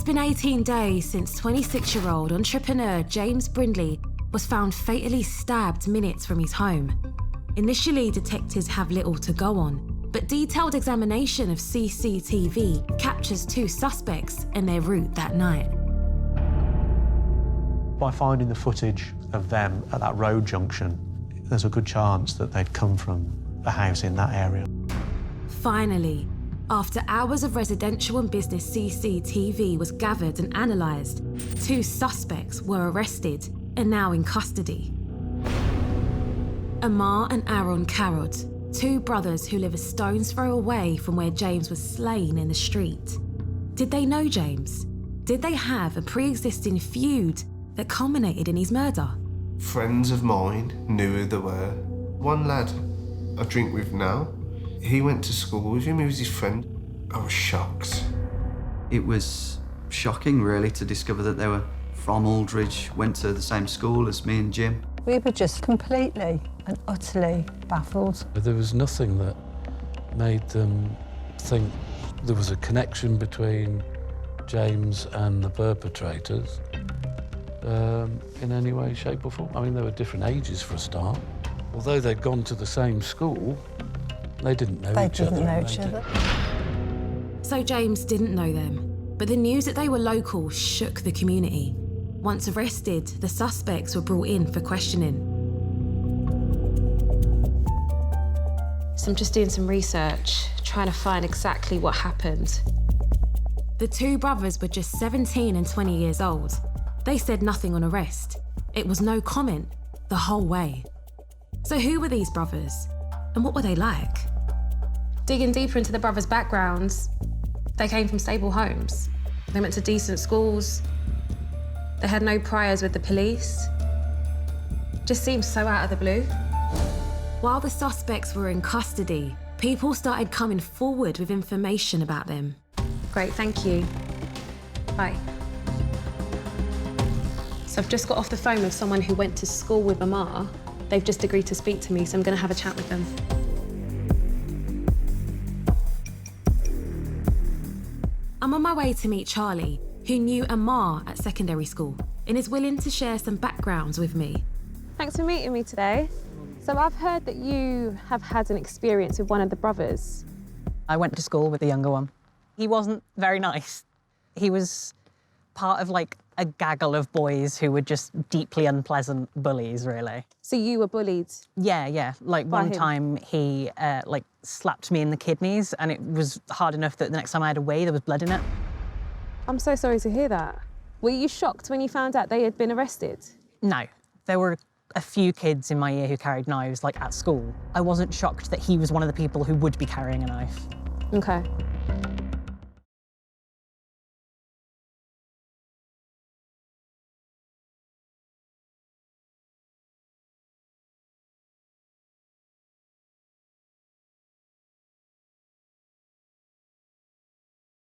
It's been 18 days since 26-year-old entrepreneur James Brindley was found fatally stabbed minutes from his home. Initially, detectives have little to go on, but detailed examination of CCTV captures two suspects and their route that night. By finding the footage of them at that road junction, there's a good chance that they'd come from a house in that area. Finally, after hours of residential and business CCTV was gathered and analysed, two suspects were arrested and now in custody. Amar and Aaron Carrod, two brothers who live a stone's throw away from where James was slain in the street. Did they know James? Did they have a pre-existing feud that culminated in his murder? Friends of mine knew who they were. One lad I drink with now, he went to school with him, he was his friend. I was shocked. It was shocking, really, to discover that they were from Aldridge, went to the same school as me and Jim. We were just completely and utterly baffled. There was nothing that made them think there was a connection between James and the perpetrators in any way, shape or form. I mean, they were different ages for a start. Although they'd gone to the same school, they didn't know each other. They didn't know each other. So James didn't know them, but the news that they were local shook the community. Once arrested, the suspects were brought in for questioning. So I'm just doing some research, trying to find exactly what happened. The two brothers were just 17 and 20 years old. They said nothing on arrest. It was no comment the whole way. So who were these brothers? And what were they like? Digging deeper into the brothers' backgrounds, they came from stable homes. They went to decent schools. They had no priors with the police. Just seems so out of the blue. While the suspects were in custody, people started coming forward with information about them. Great, thank you. Bye. So I've just got off the phone with someone who went to school with Amar. They've just agreed to speak to me, so I'm going to have a chat with them. I'm on my way to meet Charlie, who knew Amar at secondary school and is willing to share some backgrounds with me. Thanks for meeting me today. So I've heard that you have had an experience with one of the brothers. I went to school with the younger one. He wasn't very nice. He was part of, like, a gaggle of boys who were just deeply unpleasant bullies, really. So you were bullied? Yeah. Like, By one him? time he, slapped me in the kidneys, and it was hard enough that the next time I had a wee, there was blood in it. I'm so sorry to hear that. Were you shocked when you found out they had been arrested? No. There were a few kids in my year who carried knives, like, at school. I wasn't shocked that he was one of the people who would be carrying a knife. OK.